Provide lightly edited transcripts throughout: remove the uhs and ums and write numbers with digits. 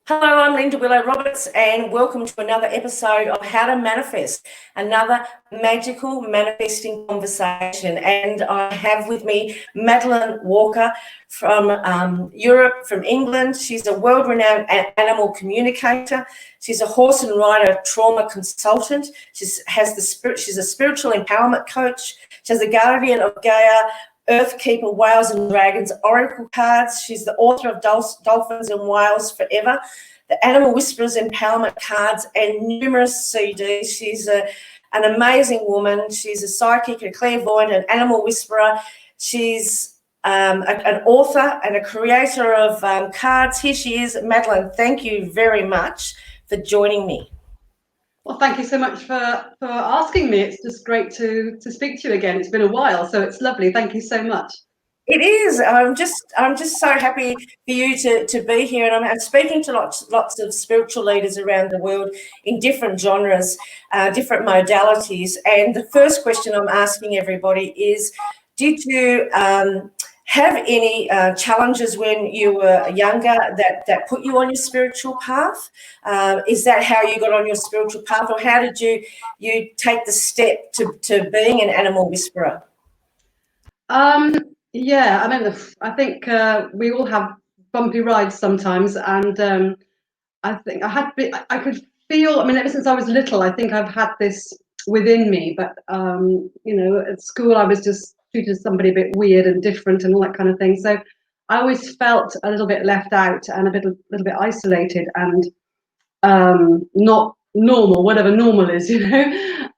Hello, I'm Linda Willow Roberts, and welcome to another episode of How to Manifest, another magical manifesting conversation. And I have with me Madeleine Walker from Europe, from England. She's a world-renowned animal communicator. She's a horse and rider trauma consultant. She's a spiritual empowerment coach. She's a guardian of Gaia, Earthkeeper, Whales and Dragons Oracle cards. She's the author of Dolphins and Whales Forever, the Animal Whisperers Empowerment cards, and numerous CDs. She's an amazing woman. She's a psychic, a clairvoyant, an animal whisperer. She's an author and a creator of cards. Here she is. Madeleine, thank you very much for joining me. Well, thank you so much for asking me. It's just great to speak to you again. It's been a while, so it's lovely. Thank you so much. It is. I'm just so happy for you to be here, and I'm speaking to lots of spiritual leaders around the world in different genres, different modalities. And the first question I'm asking everybody is, did you have any challenges when you were younger that put you on your spiritual path? Is that how you got on your spiritual path, or how did you take the step to being an animal whisperer? Yeah, I mean, I think we all have bumpy rides sometimes, and I think I could feel. I mean, ever since I was little, I think I've had this within me. But at school, I was just treated as somebody a bit weird and different and all that kind of thing. So I always felt a little bit left out and a little bit isolated and not normal, whatever normal is.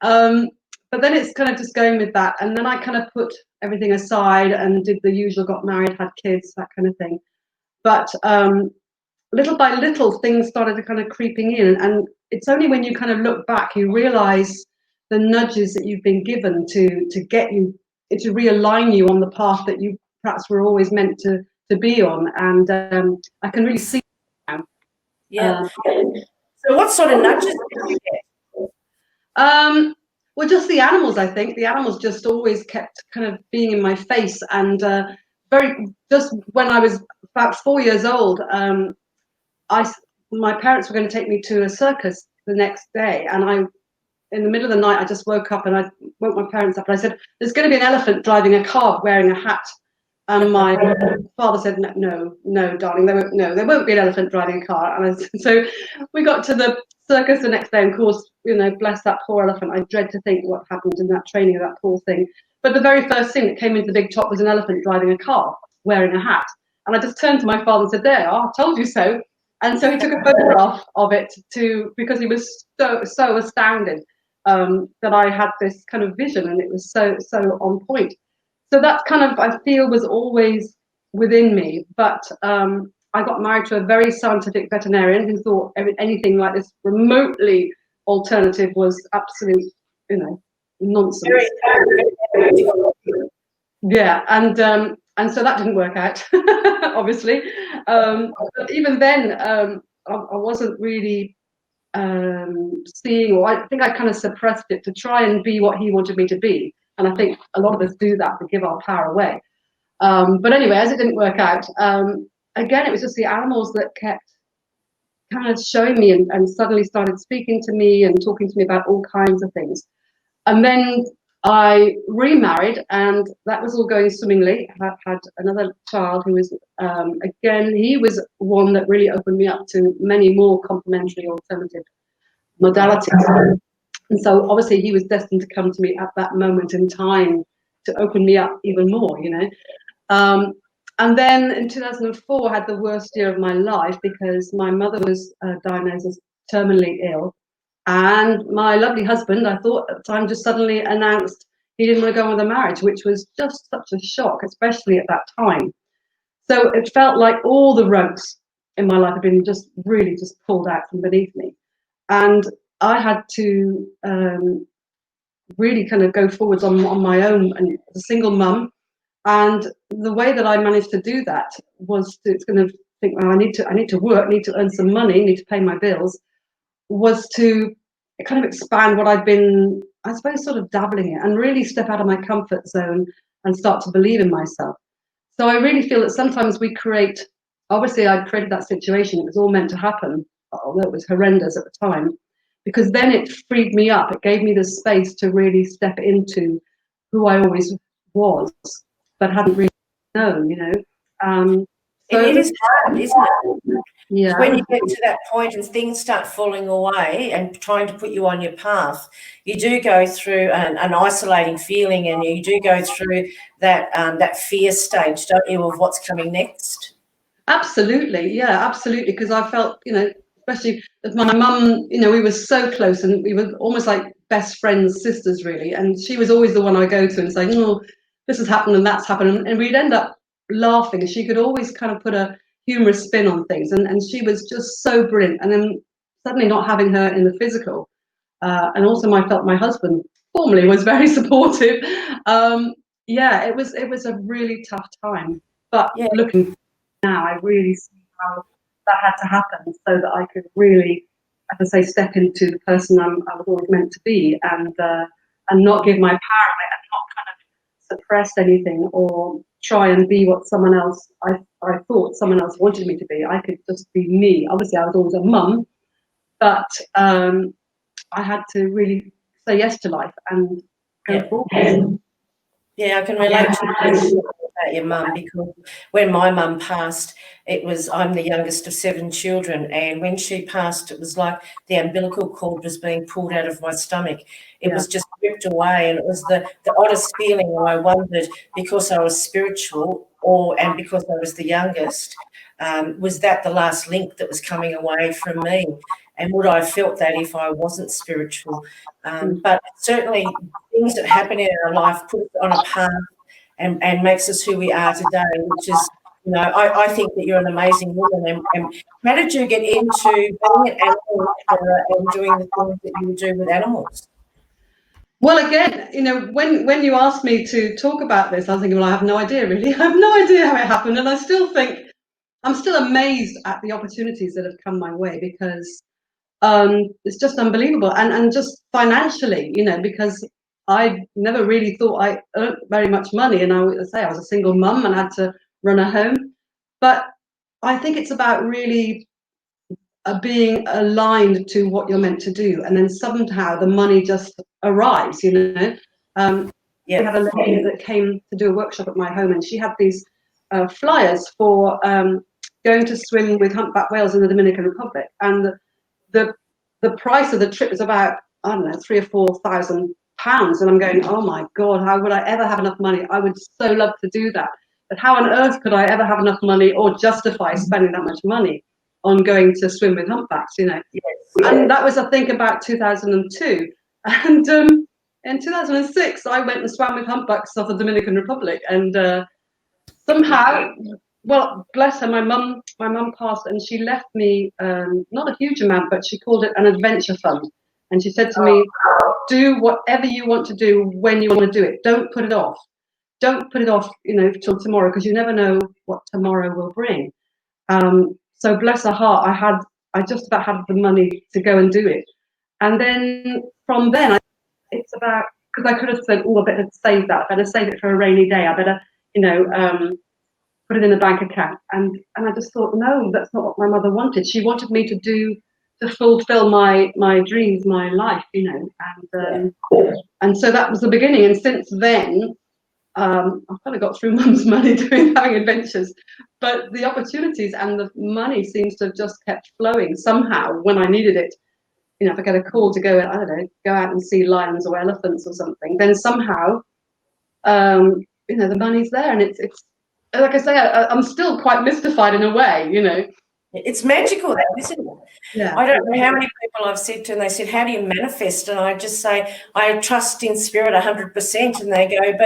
But then it's kind of just going with that, and then I kind of put everything aside and did the usual, got married, had kids, that kind of thing. But little by little, things started to kind of creeping in, and it's only when you kind of look back you realize the nudges that you've been given to get you to realign you on the path that you perhaps were always meant to be on, and I can really see now. Yeah. So what sort of nudges did you get? Well, just the animals. I think the animals just always kept kind of being in my face, and just when I was about 4 years old, my parents were going to take me to a circus the next day, and in the middle of the night, I just woke up and I woke my parents up and I said, "There's going to be an elephant driving a car wearing a hat." And my father said, no, darling, there won't be an elephant driving a car. And so we got to the circus the next day, and of course, bless that poor elephant. I dread to think what happened in that training of that poor thing. But the very first thing that came into the big top was an elephant driving a car, wearing a hat. And I just turned to my father and said, "There, I told you so." And so he took a photograph of it because he was so astounded that I had this kind of vision, and it was so on point. So that kind of, I feel, was always within me. But I got married to a very scientific veterinarian who thought anything like this remotely alternative was absolute, nonsense. Yeah, and so that didn't work out, obviously. But even then, I wasn't really seeing, or I think I kind of suppressed it to try and be what he wanted me to be. And I think a lot of us do that, to give our power away. But anyway, as it didn't work out, again, it was just the animals that kept kind of showing me and suddenly started speaking to me and talking to me about all kinds of things. And then I remarried, and that was all going swimmingly. I had another child who was, again, he was one that really opened me up to many more complementary alternative modalities. And so obviously he was destined to come to me at that moment in time to open me up even more, And then in 2004, I had the worst year of my life because my mother was diagnosed as terminally ill. And my lovely husband, I thought at the time, just suddenly announced he didn't want to go on with a marriage, which was just such a shock, especially at that time. So it felt like all the rugs in my life had been just really just pulled out from beneath me. And I had to really kind of go forwards on my own, and as a single mum. And the way that I managed to do that was to kind of think, well, I need to work, need to earn some money, need to pay my bills, was to kind of expand what I'd been, I suppose, sort of dabbling in, and really step out of my comfort zone and start to believe in myself. So I really feel that sometimes we create obviously I'd created that situation. It was all meant to happen, although it was horrendous at the time, because then it freed me up. It gave me the space to really step into who I always was, but hadn't really known, you know. So It it was, is hard, isn't it? yeah, When you get to that point and things start falling away and trying to put you on your path, you do go through an isolating feeling, and you do go through that fear stage, don't you, of what's coming next? absolutely, yeah, absolutely. Because I felt, you know, especially with my mum, you know, we were so close and we were almost like best friends, sisters, really. And she was always the one I go to and say, "Oh, this has happened and that's happened," and we'd end up laughing. She could always kind of put a humorous spin on things, and she was just so brilliant. And then suddenly not having her in the physical, and also I felt my husband formerly was very supportive. Yeah, it was a really tough time, but Yeah, looking now, I really see how that had to happen so that I could really, as I say, step into the person I was always meant to be, and not give my power away, and not kind of suppress anything or try and be what someone else I thought someone else wanted me to be. I could just be me. Obviously, I was always a mum, but I had to really say yes to life and go yeah. forward. Yeah, I can relate to what you said about your mum, because when my mum passed, I'm the youngest of 7 children, and when she passed, it was like the umbilical cord was being pulled out of my stomach. It Yeah. was just ripped away, and it was the oddest feeling. And I wondered, because I was spiritual, and because I was the youngest, was that the last link that was coming away from me? And would I have felt that if I wasn't spiritual? But certainly, things that happen in our life put us on a path, and makes us who we are today, which is, I think that you're an amazing woman. And how did you get into being an animal whisperer and doing the things that you do with animals? Well, again, you know, when you asked me to talk about this, I was thinking, well, I have no idea, really. I have no idea how it happened, and I still think I'm still amazed at the opportunities that have come my way, because it's just unbelievable, and just financially, you know, because I never really thought I earned very much money, and I would say I was a single mum and had to run a home, but I think it's about really being aligned to what you're meant to do, and then somehow the money just arrives, you know. We Yeah, had a lady that came to do a workshop at my home, and she had these flyers for going to swim with humpback whales in the Dominican Republic, and the the price of the trip was about, I don't know, 3 or 4 thousand pounds, and I'm going, oh my god, how would I ever have enough money? I would so love to do that, but how on earth could I ever have enough money or justify spending that much money on going to swim with humpbacks, you know? yes, And that was, I think, about 2002. And in 2006, I went and swam with humpbacks off the Dominican Republic, and somehow, well, bless her, my mum passed, and she left me not a huge amount, but she called it an adventure fund. And she said to me, do whatever you want to do when you want to do it. Don't put it off. Don't put it off, you know, till tomorrow, because you never know what tomorrow will bring. So bless her heart, I just about had the money to go and do it. And then from then, it's about, because I could have said, oh, I better save that. I better save it for a rainy day. I better, you know, put it in a bank account. And I just thought, no, that's not what my mother wanted. She wanted me to fulfill my dreams, my life, you know. And so that was the beginning. And since then, I've kind of got through mum's money having adventures, but the opportunities and the money seems to have just kept flowing somehow when I needed it. You know, if I get a call to go, I don't know, go out and see lions or elephants or something, then somehow, you know, the money's there, and it's like I say, I'm still quite mystified in a way, you know. it's magical, that, isn't it? Yeah. I don't know how many people I've said to, and they said, how do you manifest? And I just say, I trust in spirit 100%. And they go,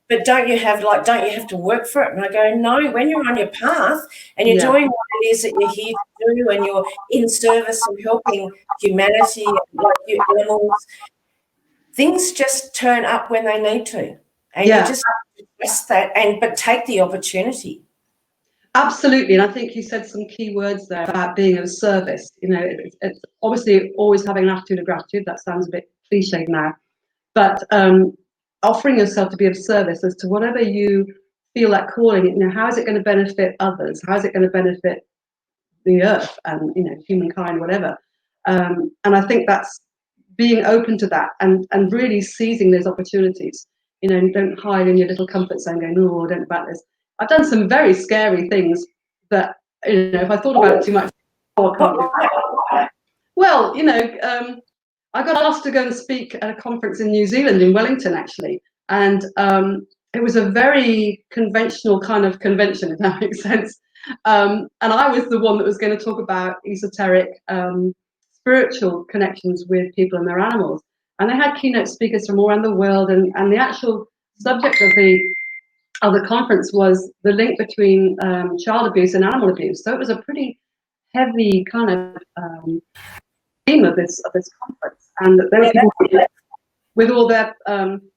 but don't you have to work for it? And I go, no, when you're on your path and you're Yeah. doing what it is that you're here to do, and you're in service of helping humanity, like you animals, things just turn up when they need to. And you Yeah. just have to trust that, but take the opportunity. Absolutely, and I think you said some key words there about being of service. You know, it's obviously always having an attitude of gratitude. That sounds a bit cliched now, but offering yourself to be of service as to whatever you feel that calling, you know, how is it going to benefit others? How is it going to benefit the earth and, you know, humankind, whatever? And I think that's being open to that and really seizing those opportunities. You know, don't hide in your little comfort zone going, oh, I don't know about this. I've done some very scary things that, you know, if I thought about it too much, oh, I can't do that. Well, you know, I got asked to go and speak at a conference in New Zealand, in Wellington, actually. And it was a very conventional kind of convention, if that makes sense. And I was the one that was going to talk about esoteric spiritual connections with people and their animals. And they had keynote speakers from all around the world. And the actual subject of the conference was the link between child abuse and animal abuse. So it was a pretty heavy kind of theme of this conference. And there were people with all their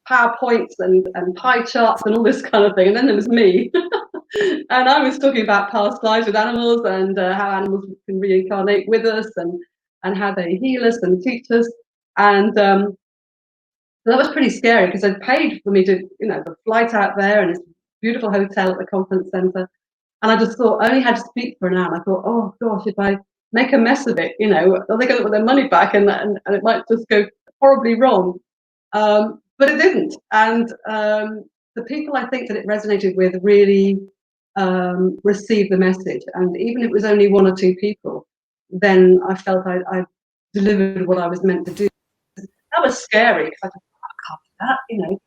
PowerPoints and pie charts and all this kind of thing. And then there was me. And I was talking about past lives with animals and how animals can reincarnate with us and how they heal us and teach us. And so that was pretty scary because they'd paid for me to, you know, the flight out there and this beautiful hotel at the conference centre. And I just thought, I only had to speak for an hour. I thought, oh gosh, if I make a mess of it, you know, are they going to get their money back and it might just go horribly wrong. But it didn't. And the people I think that it resonated with really received the message. And even if it was only one or two people, then I felt I delivered what I was meant to do. That was scary because I thought, I can't do that, you know.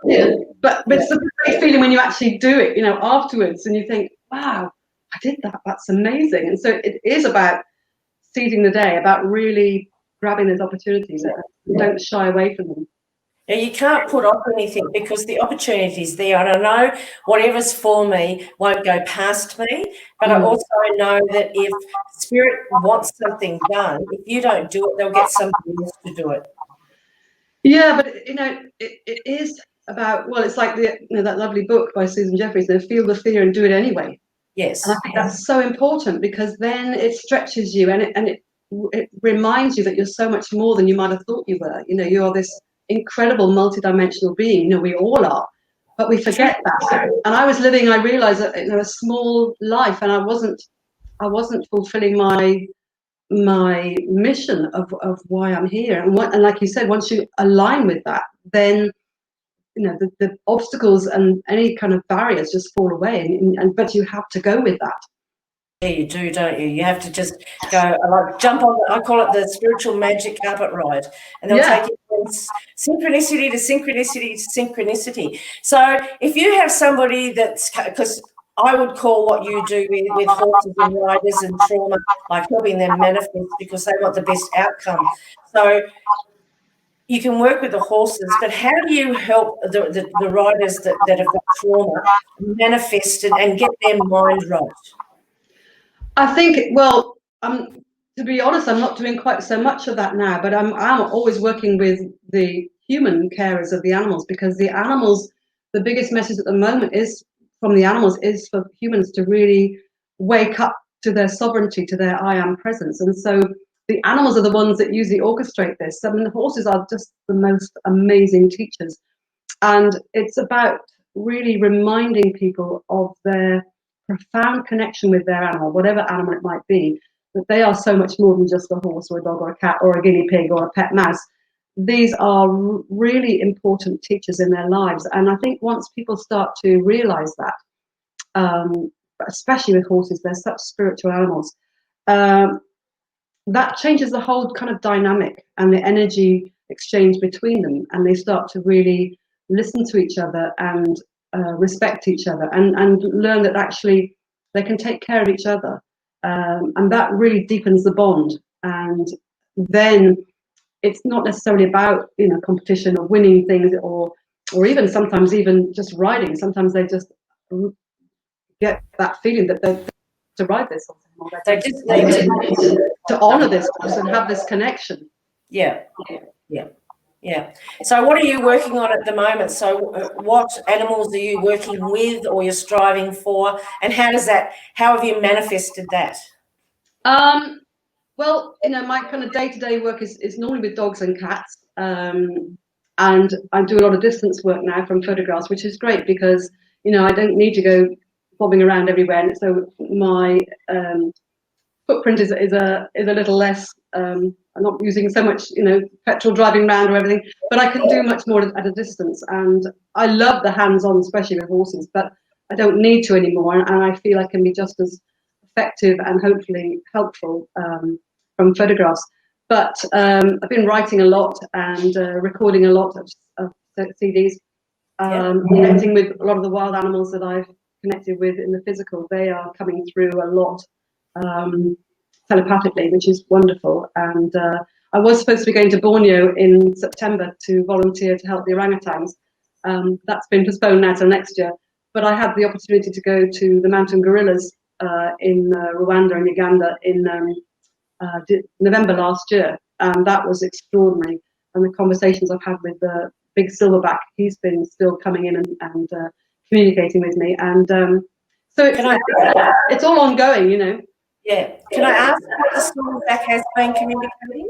Yeah. But it's a great feeling when you actually do it, you know, afterwards, and you think, wow, I did that. That's amazing. And so it is about seizing the day, about really grabbing those opportunities and don't shy away from them. Now, you can't put off anything because the opportunity's there. And I know whatever's for me won't go past me, but I also know that if Spirit wants something done, if you don't do it, they'll get somebody else to do it. Yeah, but, you know, it is about, well, it's like that lovely book by Susan Jeffers, Feel the Fear and Do It Anyway. Yes. And I think that's so important because then it stretches you and it reminds you that you're so much more than you might have thought you were. You know, you are this incredible multidimensional being. You know, we all are, but we forget that. And I was living, I realized that, you know, a small life, and I wasn't fulfilling my mission of why I'm here. And like you said, once you align with that, then, you know, the obstacles and any kind of barriers just fall away. But you have to go with that. Yeah, you do, don't you? You have to just go, like, jump on, I call it the spiritual magic carpet ride, and they'll take you from synchronicity to synchronicity to synchronicity. So if you have somebody that's, because I would call what you do with horses and riders and trauma, like helping them manifest because they want the best outcome. So you can work with the horses, but how do you help the riders that have got trauma manifest and get their mind right? I think, well, to be honest, I'm not doing quite so much of that now, but I'm always working with the human carers of the animals, because the animals, the biggest message at the moment is from the animals is for humans to really wake up to their sovereignty, to their I am presence. And so the animals are the ones that usually orchestrate this. I mean, the horses are just the most amazing teachers. And it's about really reminding people of their profound connection with their animal, whatever animal it might be, that they are so much more than just a horse or a dog or a cat or a guinea pig or a pet mouse. These are really important teachers in their lives. And I think once people start to realize that, especially with horses, they're such spiritual animals, that changes the whole kind of dynamic and the energy exchange between them. And they start to really listen to each other and respect each other and learn that actually they can take care of each other. And that really deepens the bond. And then it's not necessarily about, you know, competition or winning things or even sometimes even just riding. Sometimes they just get that feeling that they're to ride this or they just need to honor this person, have this connection. Yeah. So what are you working on at the moment? So what animals are you working with or you're striving for, and how have you manifested that? Well, you know, my kind of day-to-day work is normally with dogs and cats, and I do a lot of distance work now from photographs, which is great because I don't need to go bobbing around everywhere. And so my footprint is a little less. I'm not using so much, petrol driving around or everything, but I can do much more at a distance. And I love the hands-on, especially with horses, but I don't need to anymore. And I feel I can be just as effective and hopefully helpful from photographs. But I've been writing a lot and recording a lot of CDs, connecting with a lot of the wild animals that I've connected with in the physical. They are coming through a lot telepathically, which is wonderful. And I was supposed to be going to Borneo in September to volunteer to help the orangutans. That's been postponed now till next year. But I had the opportunity to go to the mountain gorillas in Rwanda and Uganda in November last year, and that was extraordinary. And the conversations I've had with the big silverback, he's been still coming in and communicating with me, and so it's all ongoing, Yeah. Can I ask what the silverback has been communicating?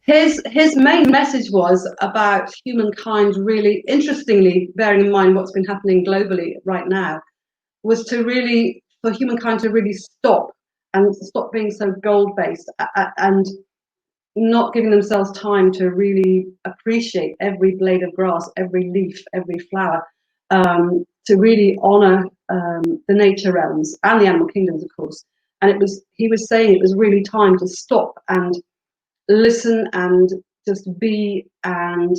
His main message was about humankind. Really interestingly, bearing in mind what's been happening globally right now, was for humankind to really stop being so goal-based and not giving themselves time to really appreciate every blade of grass, every leaf, every flower, to really honor the nature realms and the animal kingdoms, of course. And he was saying it was really time to stop and listen and just be and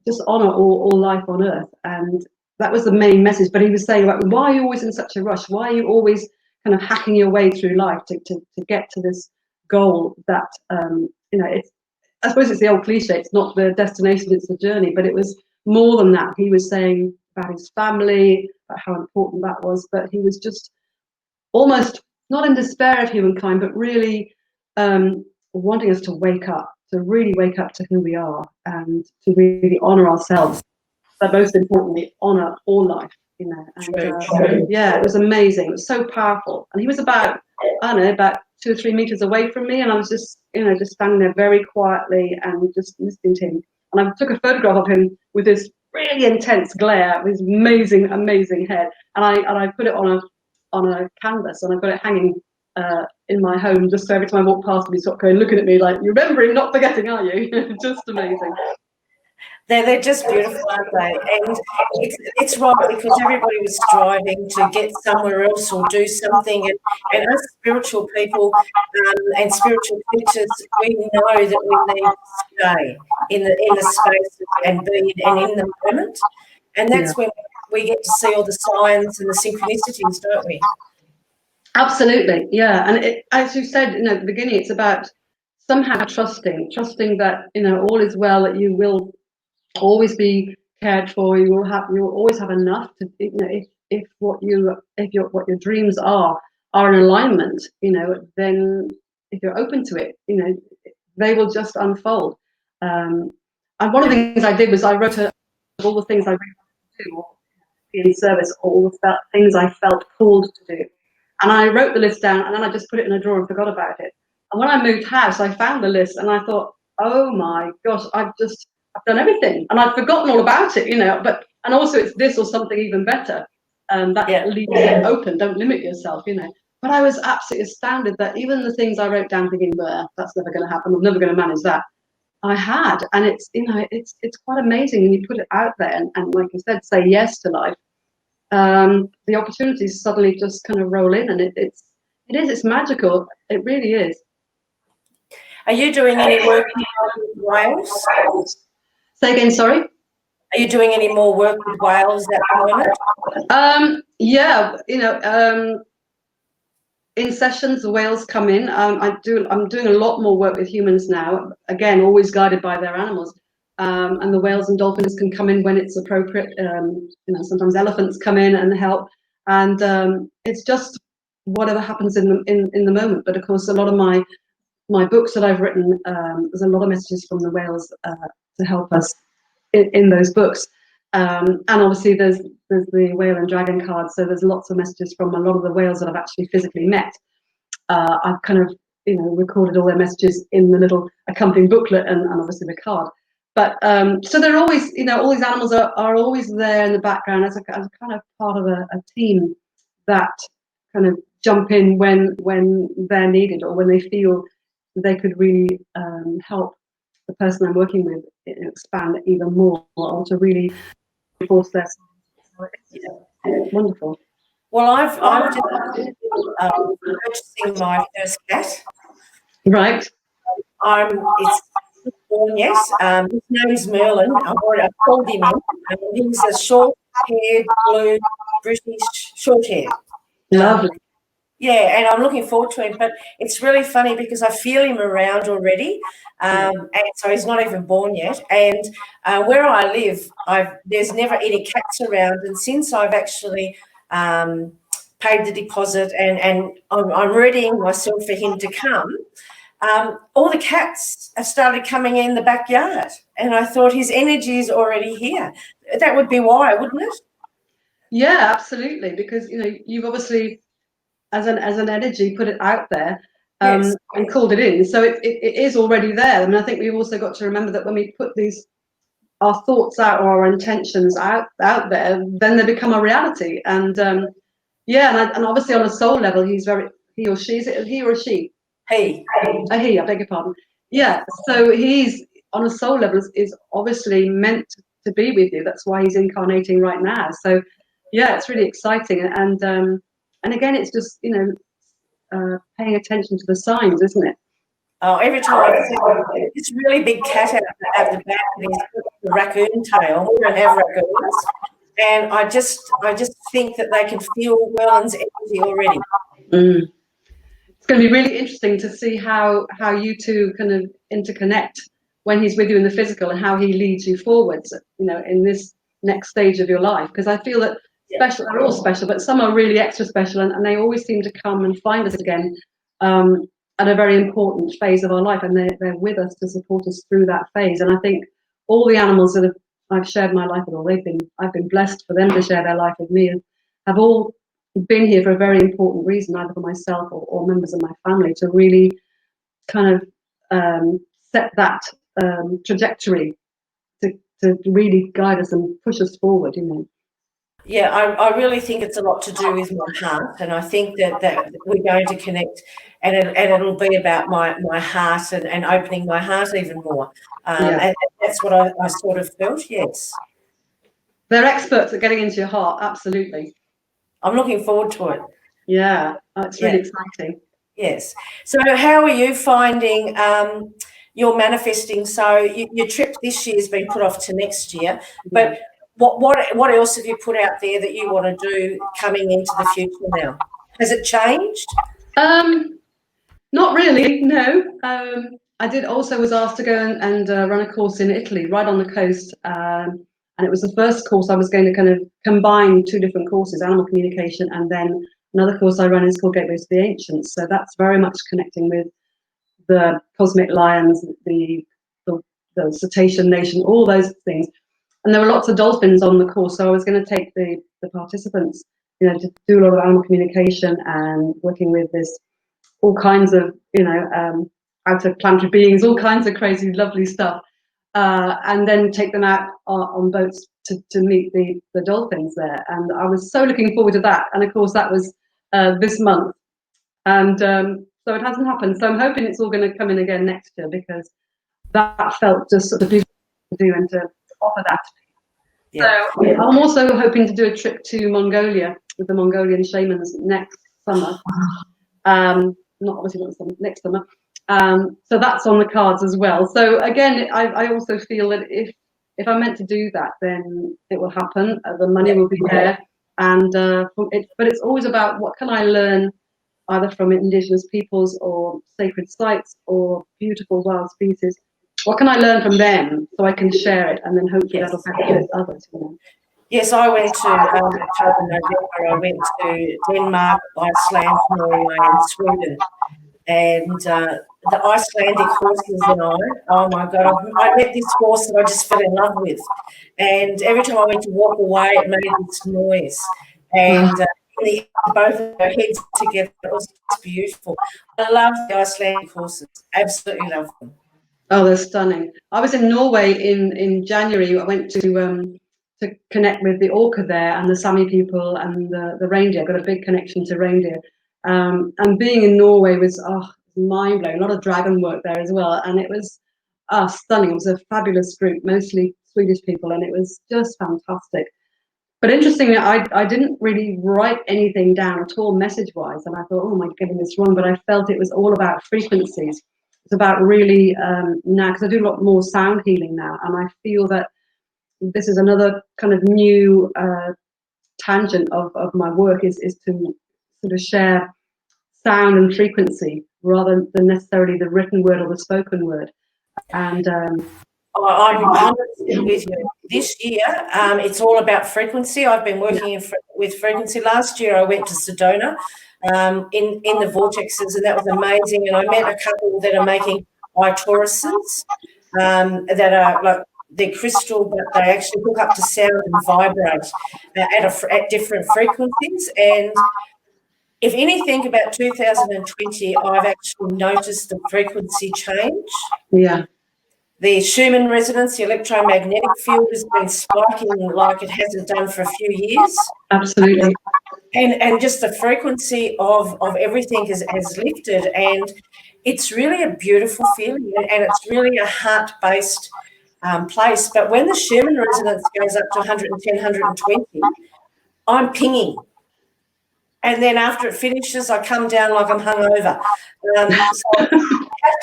just honor all life on earth. And that was the main message. But he was saying, like, why are you always in such a rush? Why are you always kind of hacking your way through life to get to this goal that, I suppose it's the old cliche, it's not the destination, it's the journey. But it was more than that. He was saying about his family, about how important that was. But he was just almost not in despair of humankind, but really wanting us to wake up, to really wake up to who we are and to really honor ourselves, but most importantly, honor all life, And yeah, it was amazing. It was so powerful. And he was about 2 or 3 meters away from me, and I was just standing there very quietly and just listening to him. And I took a photograph of him with this really intense glare, with his amazing, amazing head, and I put it on a canvas, and I've got it hanging in my home, just so every time I walk past him, he's sort of going, looking at me like, "You're remembering, not forgetting, are you?" Just amazing. They're just beautiful, aren't they? And it's right, because everybody was striving to get somewhere else or do something. And us spiritual people and spiritual creatures, we know that we need to stay in the space and be and in the moment. And that's when we get to see all the signs and the synchronicities, don't we? Absolutely, yeah. And as you said, at the beginning, it's about somehow trusting that all is well, that you will always be cared for. You will always have enough to, if what your dreams are in alignment, then if you're open to it, they will just unfold. And one of the things I did was I wrote all the things I really wanted to do, or be in service, all the things I felt called to do. And I wrote the list down, and then I just put it in a drawer and forgot about it. And when I moved house, I found the list, and I thought, oh my gosh, I've done everything, and I'd forgotten all about it, and also it's this or something even better. That leaves it open. Don't limit yourself, But I was absolutely astounded that even the things I wrote down thinking, that's never going to happen, I'm never going to manage that, I had. And it's, it's quite amazing when you put it out there and like you said, say yes to life. The opportunities suddenly just kind of roll in, and it's magical. It really is. Are you doing any work with whales? Say again, sorry? Are you doing any more work with whales at the moment? Yeah, in sessions, the whales come in. I'm doing a lot more work with humans now. Again, always guided by their animals. And the whales and dolphins can come in when it's appropriate. Sometimes elephants come in and help. And it's just whatever happens in the moment. But of course, a lot of my books that I've written, there's a lot of messages from the whales to help us in those books. And obviously there's the whale and dragon cards, so there's lots of messages from a lot of the whales that I've actually physically met. I've kind of recorded all their messages in the little accompanying booklet and obviously the card. But so they're always, all these animals are always there in the background as a kind of part of a team that kind of jump in when they're needed, or when they feel they could really help the person I'm working with expand even more, or to really reinforce their. So it's wonderful. Well, I'm just purchasing my first cat. Right. It's born, yes. His name's Merlin. I've called him in. He's a short-haired, blue, British, short-haired. Lovely. Yeah, and I'm looking forward to him. But it's really funny because I feel him around already, and so he's not even born yet. And where I live, there's never any cats around, and since I've actually paid the deposit and I'm readying myself for him to come, all the cats have started coming in the backyard, and I thought his energy is already here. That would be why, wouldn't it? Yeah, absolutely. Because you've obviously, as an energy, put it out there, Yes. and called it in. So it is already there. I mean, I think we've also got to remember that when we put our thoughts out, or our intentions out there, then they become a reality. And and obviously on a soul level, he or she, is it a he or a she? He. He, I beg your pardon. Yeah, so he's on a soul level is obviously meant to be with you. That's why he's incarnating right now. So yeah, it's really exciting. And again, it's just paying attention to the signs, isn't it? Oh, every time I see this really big cat out the back, and he's got the raccoon tail. We don't have raccoons, and I just think that they can feel Merlin's energy already. Mm. It's going to be really interesting to see how you two kind of interconnect when he's with you in the physical, and how he leads you forwards, in this next stage of your life. Because I feel that they're all special, but some are really extra special, and they always seem to come and find us again at a very important phase of our life, and they're with us to support us through that phase. And I think all the animals that I've shared my life with, or I've been blessed for them to share their life with me, have all been here for a very important reason, either for myself or members of my family, to really kind of set that trajectory to really guide us and push us forward. Yeah, I really think it's a lot to do with my heart, and I think that we're going to connect, and it'll be about my heart and opening my heart even more. And that's what I sort of felt. Yes, they're experts at getting into your heart. Absolutely. I'm looking forward to it. Yeah, it's really exciting. Yes. So how are you finding your manifesting? So your trip this year has been put off to next year, but what else have you put out there that you want to do coming into the future now? Has it changed? Not really, no. I was asked to go and run a course in Italy, right on the coast. And it was the first course I was going to kind of combine two different courses, Animal Communication, and then another course I run is called Gateways to the Ancients. So that's very much connecting with the cosmic lions, the cetacean nation, all those things. And there were lots of dolphins on the course, so I was going to take the participants, to do a lot of animal communication and working with all kinds of, outer planetary beings, all kinds of crazy, lovely stuff, and then take them out on boats to meet the dolphins there. And I was so looking forward to that. And of course, that was this month, and so it hasn't happened. So I'm hoping it's all going to come in again next year, because that felt just sort of beautiful to do and to offer that. Yeah. So I'm also hoping to do a trip to Mongolia with the Mongolian shamans next summer. Not obviously next summer. So that's on the cards as well. So again, I also feel that if I'm meant to do that, then it will happen. The money will be there, and but it's always about what can I learn, either from indigenous peoples or sacred sites or beautiful wild species. What can I learn from them so I can share it, and then hopefully that'll benefit others. Yes, I went to October, November. I went to Denmark, Iceland, Norway, and Sweden. And the Icelandic horses and oh my God, I met this horse that I just fell in love with. And every time I went to walk away, it made this noise. And both of our heads together, it was just beautiful. I love the Icelandic horses, absolutely love them. Oh, they're stunning. I was in Norway in January. I went to connect with the orca there and the Sami people and the reindeer. I've got a big connection to reindeer. And being in Norway was mind blowing. A lot of dragon work there as well, and it was stunning. It was a fabulous group, mostly Swedish people, and it was just fantastic. But interestingly, I didn't really write anything down at all message-wise, and I thought, oh, am I getting this wrong? But I felt it was all about frequencies. It's about really now, because I do a lot more sound healing now, and I feel that this is another kind of new tangent of my work is to sort of share sound and frequency rather than necessarily the written word or the spoken word. And I'm 100% with you. This year, it's all about frequency. I've been working with frequency. Last year, I went to Sedona in the vortexes, and that was amazing. And I met a couple that are making iTauruses that are like they're crystal, but they actually hook up to sound and vibrate at different frequencies. And if anything, about 2020, I've actually noticed the frequency change. yeah. The Schumann Resonance, the electromagnetic field, has been spiking like it hasn't done for a few years. Absolutely. And just the frequency of everything has lifted, and it's really a beautiful feeling, and it's really a heart-based place. But when the Schumann Resonance goes up to 110, 120, I'm pinging. And then after it finishes, I come down like I'm hungover. So I have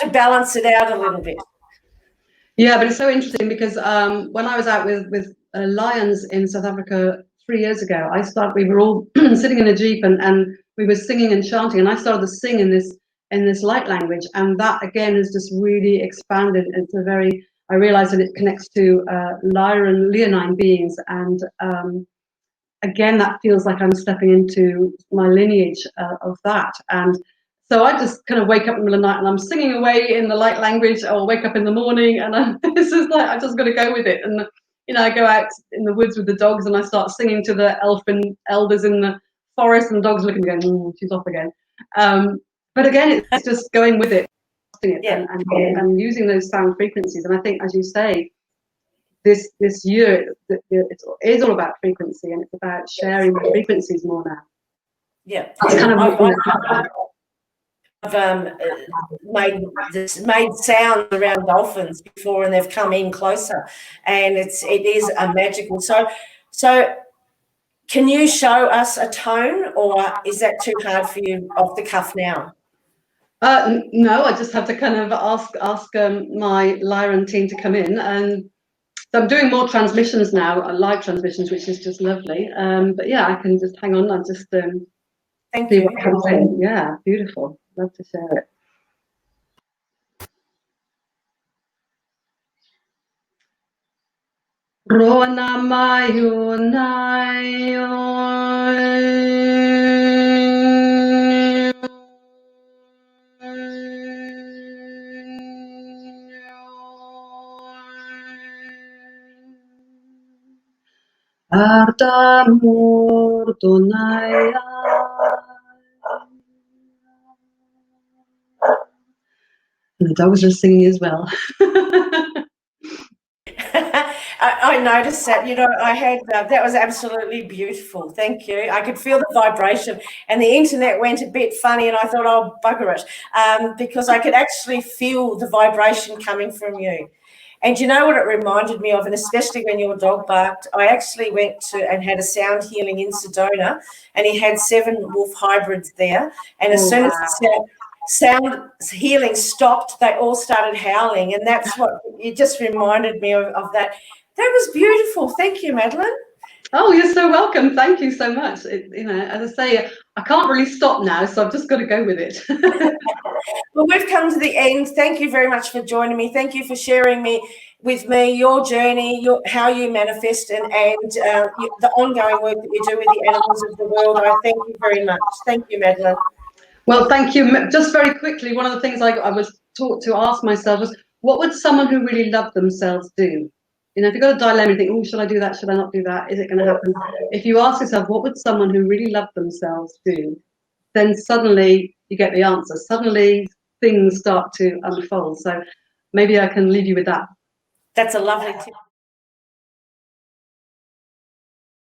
to balance it out a little bit. Yeah, but it's so interesting because when I was out with lions in South Africa 3 years ago, we were all sitting in a jeep and we were singing and chanting, and I started to sing in this light language, and that again has just really expanded. I realized that it connects to Lyran leonine beings, and again that feels like I'm stepping into my lineage of that. And so I just kind of wake up in the middle of the night and I'm singing away in the light language, or wake up in the morning and it's just like I just got to go with it. And I go out in the woods with the dogs and I start singing to the elfin elders in the forest, and the dogs look at me going, she's off again. But again, it's just going with it, and using those sound frequencies. And I think, as you say, this year it is all about frequency, and it's about sharing the frequencies more now. Yeah, that's kind of I've made sounds around dolphins before, and they've come in closer, and it is a magical. So can you show us a tone, or is that too hard for you off the cuff now? No, I just have to kind of ask my Lyran team to come in, and so I'm doing more transmissions now, live transmissions, which is just lovely. But yeah, I can just hang on. I'll just Thank see you. what comes in. Yeah, beautiful. Love to share it. Rona mayo nayo. Ardamur Dunaya. And the dogs are singing as well. I noticed that, I had, that was absolutely beautiful. Thank you. I could feel the vibration, and the internet went a bit funny, and I thought, oh, bugger it, because I could actually feel the vibration coming from you. And you know what it reminded me of, and especially when your dog barked, I actually went to and had a sound healing in Sedona, and he had 7 wolf hybrids there. And as soon as the sound healing stopped, they all started howling, and that's what it just reminded me of that. That was beautiful. Thank you, Madeleine. Oh, you're so welcome. Thank you so much. As I say, I can't really stop now, so I've just got to go with it. Well, we've come to the end. Thank you very much for joining me. Thank you for sharing with me your journey, how you manifest, and the ongoing work that you do with the animals of the world. I thank you very much. Thank you, Madeleine. Well, thank you. Just very quickly, one of the things I was taught to ask myself was, what would someone who really loved themselves do? If you've got a dilemma, you think, oh, should I do that? Should I not do that? Is it going to happen? If you ask yourself, what would someone who really loved themselves do? Then suddenly you get the answer. Suddenly things start to unfold. So maybe I can leave you with that. That's a lovely tip.